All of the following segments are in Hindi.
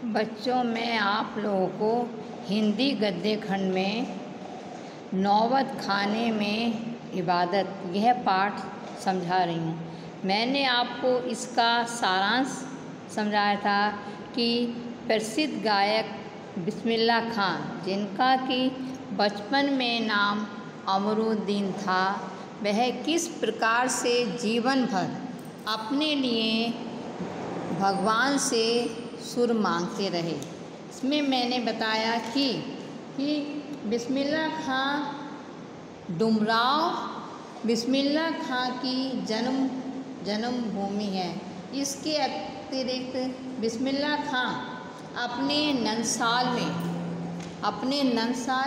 बच्चों, मैं आप लोगों को हिंदी गद्य खंड में नौबत खाने में इबादत यह पाठ समझा रही हूँ। मैंने आपको इसका सारांश समझाया था कि प्रसिद्ध गायक बिस्मिल्लाह खां, जिनका कि बचपन में नाम अमरुद्दीन था, वह किस प्रकार से जीवन भर अपने लिए भगवान से सुर मांगते रहे। इसमें मैंने बताया कि बिस्मिल्लाह खां डुमराव बिस्मिल्लाह खां की जन्मभूमि है। इसके अतिरिक्त बिस्मिल्लाह खां अपने नंदसाल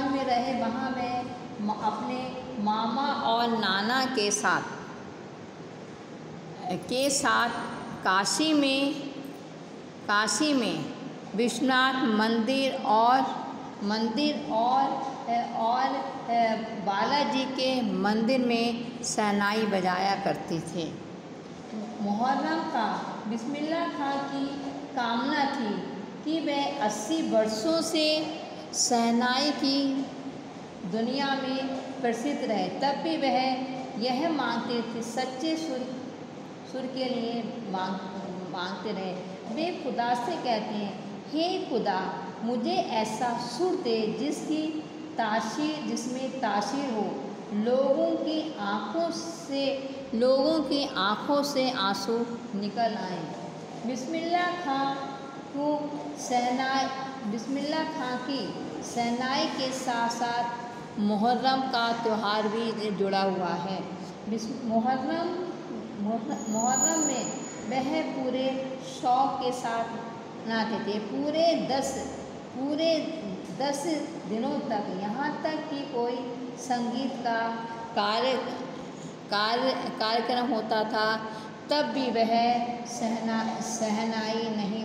में रहे। वहाँ वह अपने मामा और नाना के साथ काशी में विश्वनाथ मंदिर और बालाजी के मंदिर में शहनाई बजाया करते थे। मुहर्रम का बिस्मिल्लाह खां की कामना थी कि वह 80 वर्षों से शहनाई की दुनिया में प्रसिद्ध रहे। तब भी वह यह मांगते थे, सच्चे सुर के लिए मांगते रहे। वे खुदा से कहते हैं, हे खुदा, मुझे ऐसा सुर दे जिसमें तासीर हो, लोगों की आँखों से आंसू निकल आए। बिस्मिल्लाह खां की शहनाई के साथ साथ मुहर्रम का त्यौहार भी जुड़ा हुआ है। मुहर्रम में वह पूरे शौक के साथ मनाते थे, पूरे 10 दिनों तक। यहाँ तक कि कोई संगीत का कार्यक्रम होता था, तब भी वह शहनाई नहीं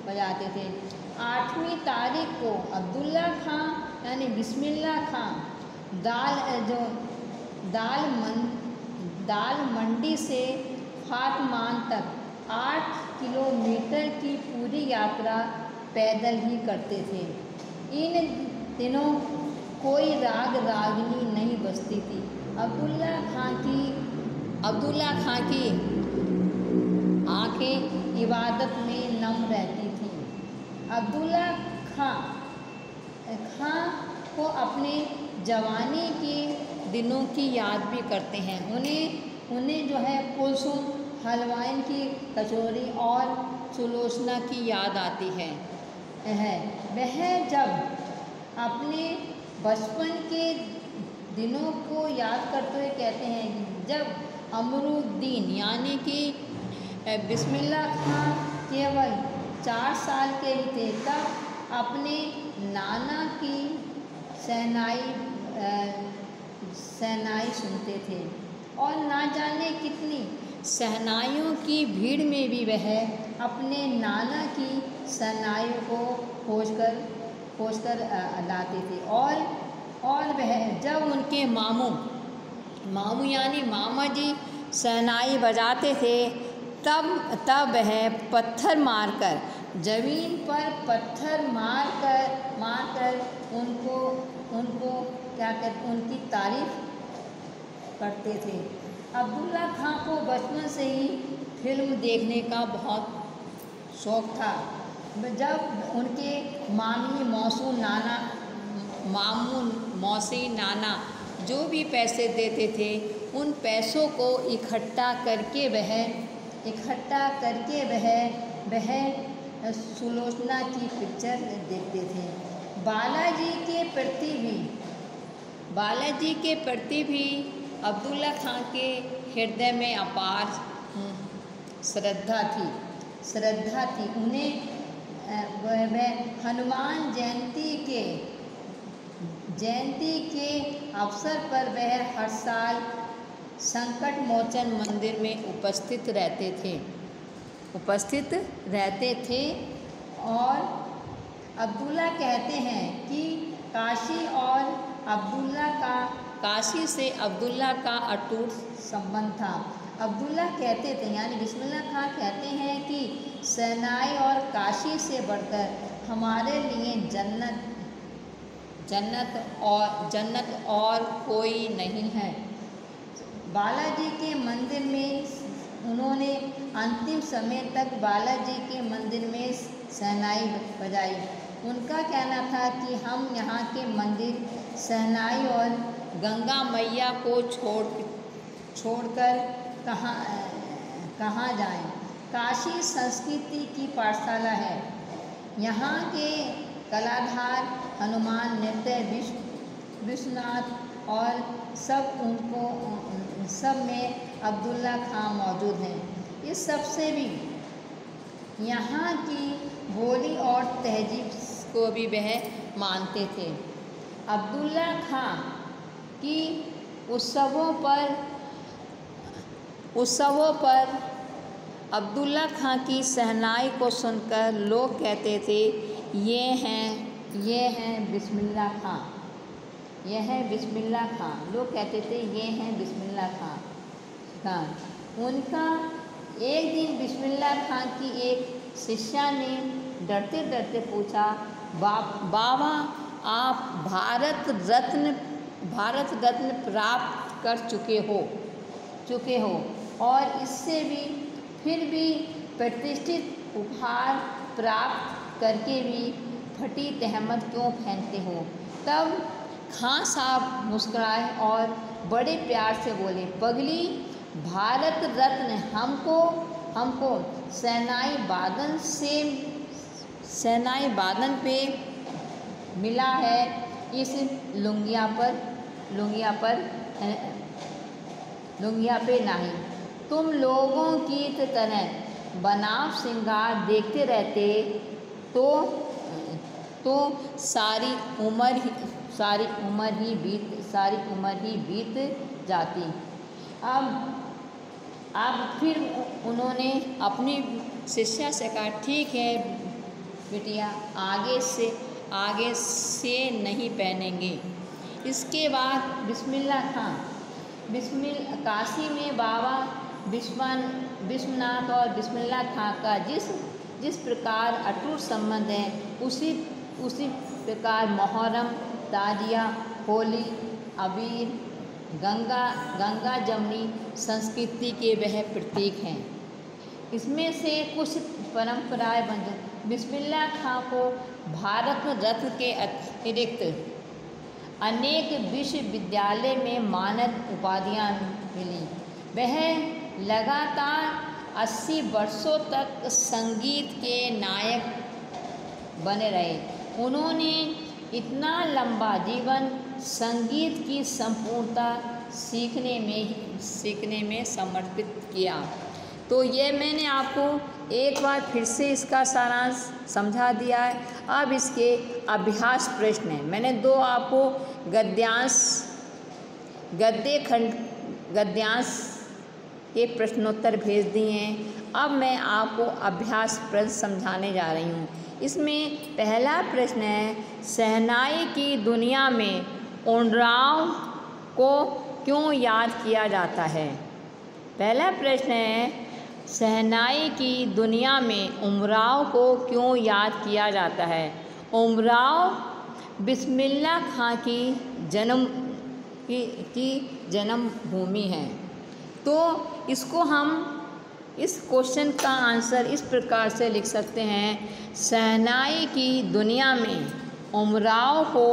बजाते थे। 8वीं तारीख को अब्दुल्ला खां यानी बिस्मिल्लाह खां दाल मंडी से फातमान तक 8 किलोमीटर की पूरी यात्रा पैदल ही करते थे। इन दिनों कोई राग रागनी नहीं बजती थी। अब्दुल्ला खां की आंखें इबादत में नम रहती थी। अब्दुल्ला खां को अपने जवानी के दिनों की याद भी करते हैं। उन्हें जो है कुलसुम हलवाइन की कचौरी और सुलोचना की याद आती है। वह जब अपने बचपन के दिनों को याद करते हुए कहते हैं, जब अमरुद्दीन यानी कि बिस्मिल्लाह खां केवल 4 साल के ही थे, तब अपने नाना की शहनाई सुनते थे और ना जाने कितनी शहनाइयों की भीड़ में भी वह अपने नाना की शहनाइयों को खोजकर लाते थे। और वह जब उनके मामू यानी मामा जी शहनाई बजाते थे, तब वह पत्थर मारकर ज़मीन पर पत्थर मारकर उनको क्या कहते उनकी तारीफ करते थे। अब्दुल्ला खां को बचपन से ही फिल्म देखने का बहुत शौक़ था। जब उनके मौसी नाना जो भी पैसे देते थे, उन पैसों को इकट्ठा करके वह सुलोचना की पिक्चर देखते थे। बालाजी के प्रति भी अब्दुल्ला खां के हृदय में अपार श्रद्धा थी। उन्हें वह हनुमान जयंती के अवसर पर वह हर साल संकट मोचन मंदिर में उपस्थित रहते थे। और अब्दुल्ला कहते हैं कि काशी से अब्दुल्ला का अटूट संबंध था। अब्दुल्ला कहते थे यानी बिस्मिल्लाह खां कहते हैं कि शहनाई और काशी से बढ़कर हमारे लिए जन्नत और कोई नहीं है। बालाजी के मंदिर में उन्होंने अंतिम समय तक बालाजी के मंदिर में शहनाई बजाई। उनका कहना था कि हम यहाँ के मंदिर, शहनाई और गंगा मैया को छोड़कर कहाँ जाएं। काशी संस्कृति की पाठशाला है। यहाँ के कलाधार, हनुमान, नृत्य, विश्वनाथ और सब में अब्दुल्ला खां मौजूद हैं। इस सब से भी यहाँ की बोली और तहजीब को भी वह मानते थे। अब्दुल्ला खां की उत्सवों पर अब्दुल्ला खां की शहनाई को सुनकर लोग कहते थे, ये हैं बिस्मिल्लाह खां, यह है बिस्मिल्लाह खां। लोग कहते थे ये हैं बिस्मिल्लाह खां। उनका एक दिन बिस्मिल्लाह खां की एक शिष्या ने डरते डरते पूछा, बाबा आप भारत रत्न प्राप्त कर चुके हो और इससे भी फिर भी प्रतिष्ठित उपहार प्राप्त करके भी फटी तहमत क्यों पहनते हो। तब खां साहब मुस्कुराए और बड़े प्यार से बोले, पगली, भारत रत्न हमको शहनाई वादन पे मिला है, इस लुंगिया पे नहीं। तुम लोगों की तरह बनाव श्रृंगार देखते रहते तो सारी उम्र ही बीत जाती। अब फिर उन्होंने अपनी शिष्या से कहा, ठीक है बिटिया, आगे से नहीं पहनेंगे। इसके बाद काशी में बाबा विश्वनाथ और बिस्मिल्लाह खां का जिस प्रकार अटूट संबंध है, उसी प्रकार मुहर्रम, ताजिया, होली, अबीर, गंगा जमुनी संस्कृति के वह प्रतीक हैं। इसमें से कुछ परंपराएं बन। बिस्मिल्लाह खां को भारत रत्न के अतिरिक्त अनेक विश्वविद्यालय में मानद उपाधियां मिली। वह लगातार 80 वर्षों तक संगीत के नायक बने रहे। उन्होंने इतना लंबा जीवन संगीत की संपूर्णता सीखने में समर्पित किया। तो ये मैंने आपको एक बार फिर से इसका सारांश समझा दिया है। अब इसके अभ्यास प्रश्न हैं। मैंने दो आपको गद्यांश के प्रश्नोत्तर भेज दिए हैं। अब मैं आपको अभ्यास प्रश्न समझाने जा रही हूँ। इसमें पहला प्रश्न है, शहनाई की दुनिया में उमराव को क्यों याद किया जाता है। पहला प्रश्न है, शहनाई की दुनिया में उमराव को क्यों याद किया जाता है। उमराव बिस्मिल्लाह खां की जन्मभूमि है। तो इसको हम इस क्वेश्चन का आंसर इस प्रकार से लिख सकते हैं, शहनाई की दुनिया में उमराव को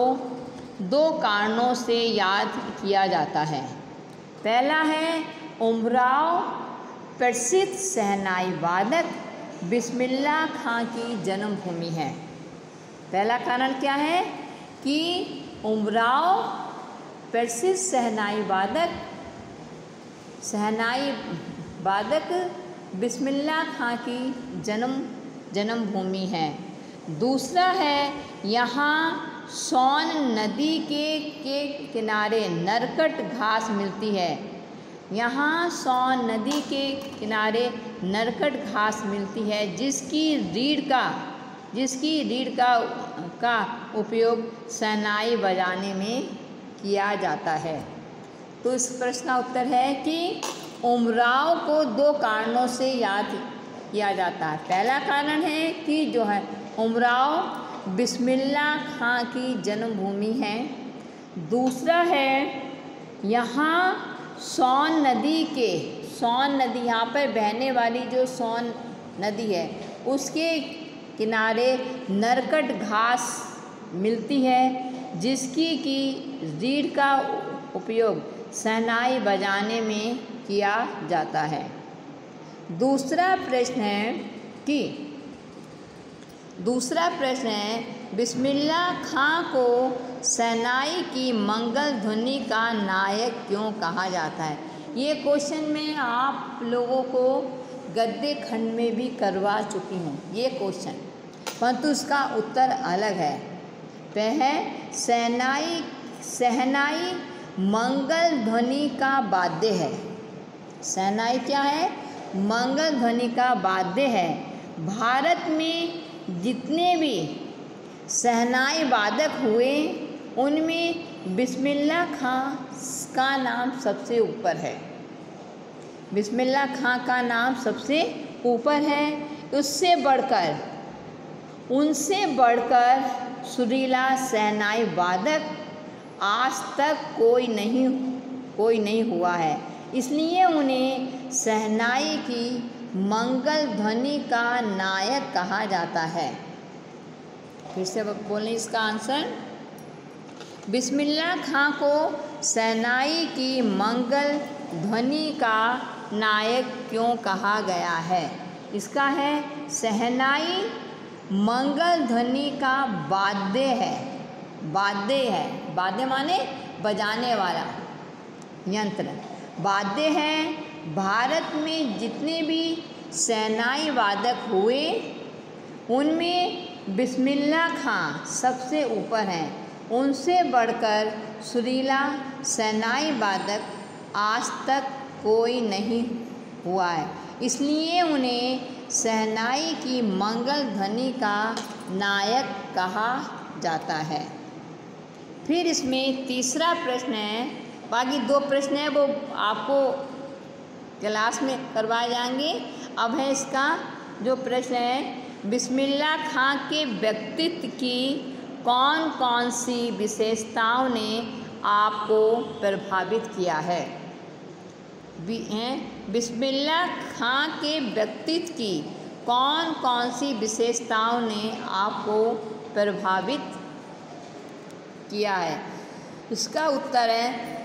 दो कारणों से याद किया जाता है। पहला है, उमराव प्रसिद्ध शहनाई वादक बिस्मिल्लाह खां की जन्मभूमि है। पहला कारण क्या है कि उमराव प्रसिद्ध शहनाई वादक बिस्मिल्लाह खां की जन्मभूमि है। दूसरा है, यहाँ सोन नदी के किनारे नरकट घास मिलती है। यहाँ सोन नदी के किनारे नरकट घास मिलती है, जिसकी रीढ़ का उपयोग शहनाई बजाने में किया जाता है। तो इस प्रश्न का उत्तर है कि उमराव को दो कारणों से याद किया जाता है। पहला कारण है कि जो है उमराव बिस्मिल्लाह खां की जन्मभूमि है। दूसरा है यहाँ सोन नदी यहाँ पर बहने वाली जो सोन नदी है उसके किनारे नरकट घास मिलती है, जिसकी की रीढ़ का उपयोग शहनाई बजाने में किया जाता है। दूसरा प्रश्न है बिस्मिल्लाह खां को शहनाई की मंगल ध्वनि का नायक क्यों कहा जाता है। ये क्वेश्चन मैं आप लोगों को गद्य खंड में भी करवा चुकी हूँ ये क्वेश्चन, परंतु उसका उत्तर अलग है। वह शहनाई मंगल ध्वनि का वाद्य है। शहनाई क्या है? मंगल ध्वनि का वाद्य है। भारत में जितने भी शहनाई वादक हुए उनमें बिस्मिल्लाह खां का नाम सबसे ऊपर है। बिस्मिल्लाह खां का नाम सबसे ऊपर है। उनसे बढ़कर सुरीला शहनाई वादक आज तक कोई नहीं हुआ है, इसलिए उन्हें शहनाई की मंगल ध्वनि का नायक कहा जाता है। फिर से बोलें इसका आंसर। बिस्मिल्लाह खां को शहनाई की मंगल ध्वनि का नायक क्यों कहा गया है? इसका है शहनाई मंगल ध्वनि का वाद्य है। वाद्य माने बजाने वाला यंत्र, वाद्य है। भारत में जितने भी शहनाई वादक हुए उनमें बिस्मिल्लाह खां सबसे ऊपर हैं। उनसे बढ़कर सुरीला शहनाई वादक आज तक कोई नहीं हुआ है, इसलिए उन्हें शहनाई की मंगल ध्वनि का नायक कहा जाता है। फिर इसमें तीसरा प्रश्न है, बाकी दो प्रश्न हैं वो आपको क्लास में करवाए जाएंगे। अब है इसका जो प्रश्न है, बिस्मिल्लाह खां के व्यक्तित्व की कौन कौन सी विशेषताओं ने आपको प्रभावित किया है? बिस्मिल्लाह खां के व्यक्तित्व की कौन कौन सी विशेषताओं ने आपको प्रभावित किया है? इसका उत्तर है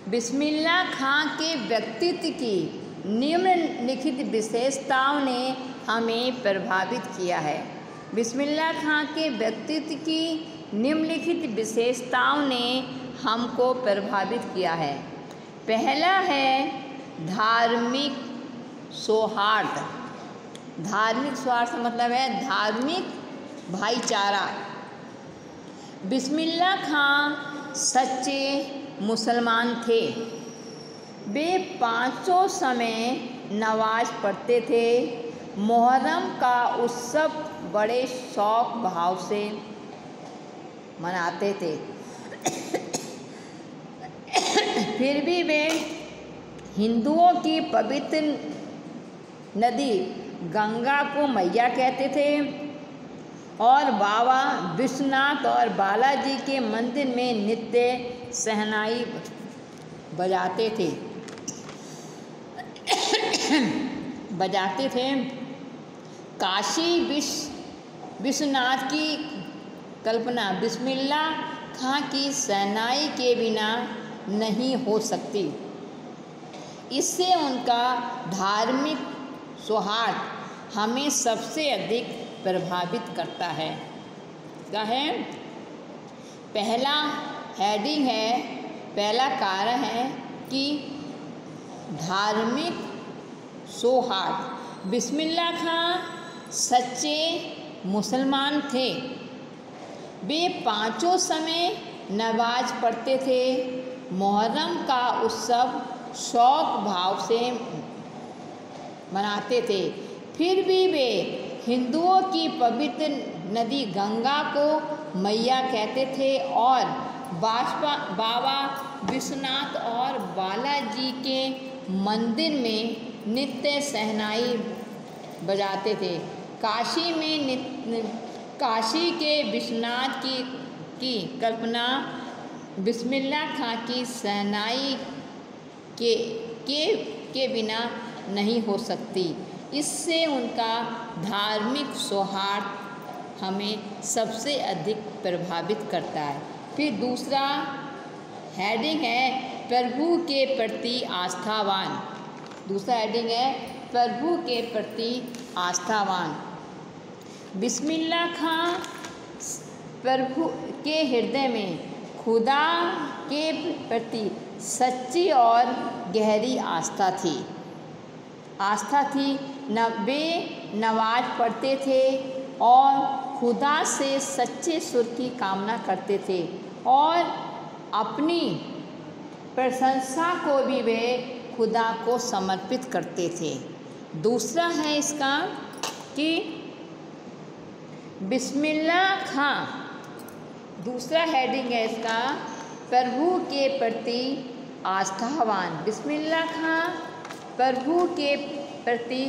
बिस्मिल्लाह खां के व्यक्तित्व की निम्नलिखित विशेषताओं ने हमें प्रभावित किया है। बिस्मिल्लाह खां के व्यक्तित्व की निम्नलिखित विशेषताओं ने हमको प्रभावित किया है। पहला है धार्मिक सौहार्द। धार्मिक सौहार्द का मतलब है धार्मिक भाईचारा। बिस्मिल्लाह खां सच्चे मुसलमान थे। वे पांचों समय नमाज पढ़ते थे। मुहर्रम का उत्सव बड़े शौक भाव से मनाते थे। फिर भी वे हिंदुओं की पवित्र नदी गंगा को मैया कहते थे और बाबा विश्वनाथ और बालाजी के मंदिर में नित्य शहनाई बजाते थे। काशी विश्वनाथ की कल्पना बिस्मिल्लाह खां की शहनाई के बिना नहीं हो सकती। इससे उनका धार्मिक सौहार्द हमें सबसे अधिक प्रभावित करता है। क्या है? पहला हेडिंग है, पहला कारण है कि धार्मिक सौहार्द। बिस्मिल्लाह खां सच्चे मुसलमान थे। वे पांचों समय नमाज पढ़ते थे। मुहर्रम का उत्सव शौक भाव से मनाते थे। फिर भी वे हिंदुओं की पवित्र नदी गंगा को मैया कहते थे और बाबा विश्वनाथ और बालाजी के मंदिर में नित्य शहनाई बजाते थे। काशी के विश्वनाथ की कल्पना बिस्मिल्लाह खां की शहनाई के बिना नहीं हो सकती। इससे उनका धार्मिक सौहार्द हमें सबसे अधिक प्रभावित करता है। फिर दूसरा हेडिंग है प्रभु के प्रति आस्थावान। दूसरा हेडिंग है प्रभु के प्रति आस्थावान। बिस्मिल्लाह खां प्रभु के हृदय में खुदा के प्रति सच्ची और गहरी आस्था थी। वे नमाज पढ़ते थे और खुदा से सच्चे सुर की कामना करते थे और अपनी प्रशंसा को भी वे खुदा को समर्पित करते थे। दूसरा है इसका कि बिस्मिल्लाह खां, दूसरा हेडिंग है इसका प्रभु के प्रति आस्थावान। बिस्मिल्लाह खां प्रभु के प्रति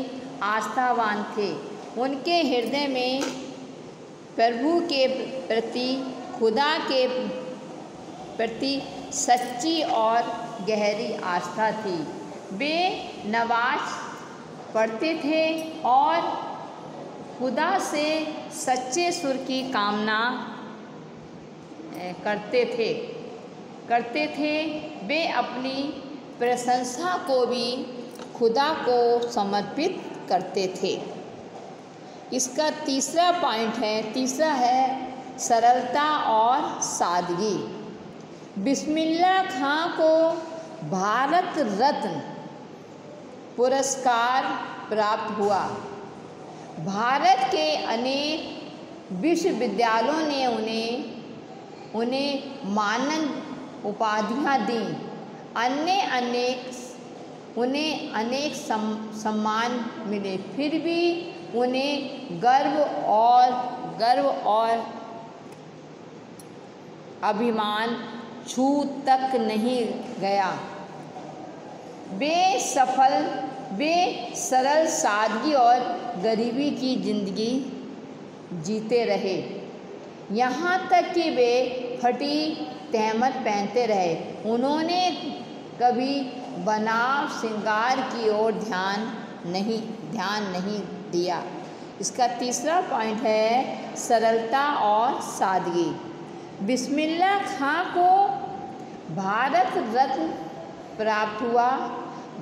आस्थावान थे। उनके हृदय में प्रभु के प्रति, खुदा के प्रति सच्ची और गहरी आस्था थी। वे नमाज पढ़ते थे और खुदा से सच्चे सुर की कामना करते थे। वे अपनी प्रशंसा को भी खुदा को समर्पित करते थे। इसका तीसरा पॉइंट है, तीसरा है सरलता और सादगी। बिस्मिल्लाह खां को भारत रत्न पुरस्कार प्राप्त हुआ। भारत के अनेक विश्वविद्यालयों ने उन्हें मानद उपाधियां दी। उन्हें अनेक सम्मान मिले, फिर भी उन्हें गर्व और अभिमान छू तक नहीं गया। वे सरल सादगी और गरीबी की जिंदगी जीते रहे, यहाँ तक कि वे फटी तहमत पहनते रहे। उन्होंने कभी बनाव श्रृंगार की ओर ध्यान नहीं दिया। इसका तीसरा पॉइंट है सरलता और सादगी। बिस्मिल्लाह खां को भारत रत्न प्राप्त हुआ।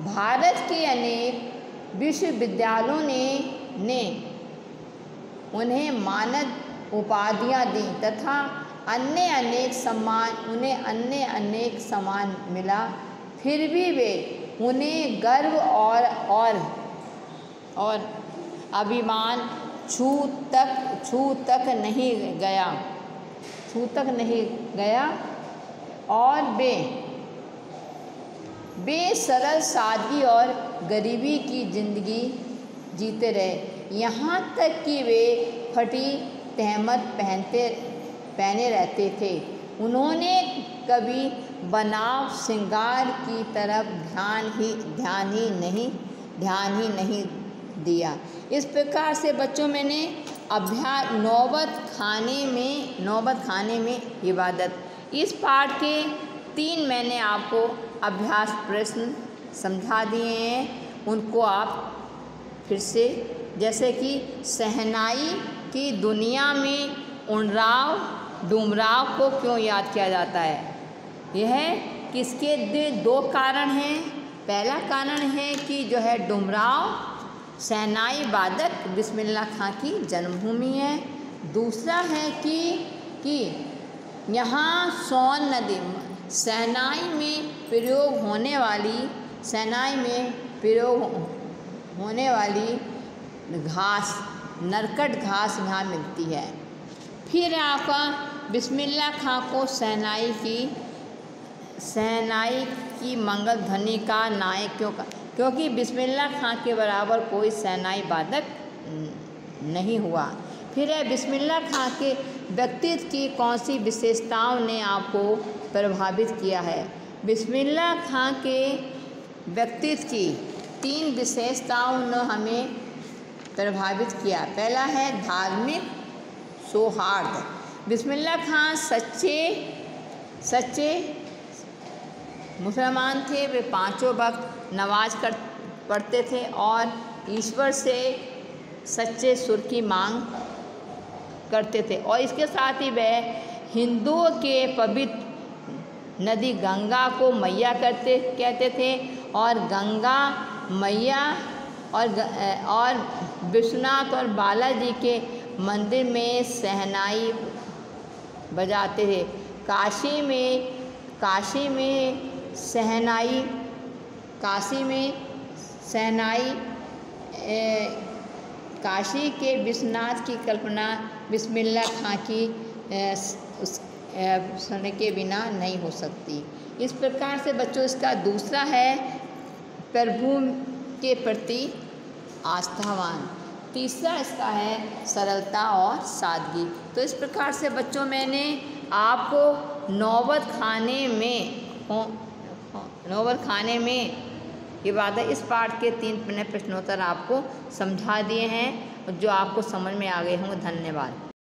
भारत के अनेक विश्वविद्यालयों ने उन्हें मानद उपाधियां दी तथा उन्हें अन्य अनेक सम्मान मिला, फिर भी वे उन्हें गर्व और अभिमान छू तक नहीं गया और वे सरल सादगी और गरीबी की जिंदगी जीते रहे, यहाँ तक कि वे फटी तहमत पहने रहते थे। उन्होंने कभी बनाव श्रृंगार की तरफ ध्यान ही नहीं दिया। इस प्रकार से बच्चों मैंने अभ्यास नौबत खाने में इबादत, इस पाठ के 3 मैंने आपको अभ्यास प्रश्न समझा दिए हैं। उनको आप फिर से, जैसे कि शहनाई की दुनिया में डुमराव को क्यों याद किया जाता है? यह किसके 2 कारण हैं। पहला कारण है कि जो है डुमराव शहनाई वादक बिस्मिल्लाह खां की जन्मभूमि है। दूसरा है कि यहाँ सोन नदी शहनाई में प्रयोग होने वाली घास, नरकट घास यहाँ मिलती है। फिर आपका बिस्मिल्लाह खां को शहनाई की मंगल ध्वनि का नायक क्योंकि बिस्मिल्लाह खां के बराबर कोई शहनाई वादक नहीं हुआ। फिर है बिस्मिल्लाह खां के व्यक्तित्व की कौन सी विशेषताओं ने आपको प्रभावित किया है? बिस्मिल्लाह खां के व्यक्तित्व की 3 विशेषताओं ने हमें प्रभावित किया। पहला है धार्मिक सौहार्द। बिस्मिल्लाह खां सच्चे मुसलमान थे। वे पांचों वक्त नमाज पढ़ते थे और ईश्वर से सच्चे सुर की मांग करते थे, और इसके साथ ही वह हिंदुओं के पवित्र नदी गंगा को मैया कहते थे, और गंगा मैया और विश्वनाथ और बालाजी के मंदिर में शहनाई बजाते थे। काशी में शहनाई काशी के विश्वनाथ की कल्पना बिस्मिल्लाह खां की सुनने के बिना नहीं हो सकती। इस प्रकार से बच्चों इसका दूसरा है प्रभु के प्रति आस्थावान। तीसरा इसका है सरलता और सादगी। तो इस प्रकार से बच्चों मैंने आपको नौबत खाने में इबादत इस पाठ के 3 प्रश्नोत्तर आपको समझा दिए हैं, जो आपको समझ में आ गए होंगे। धन्यवाद।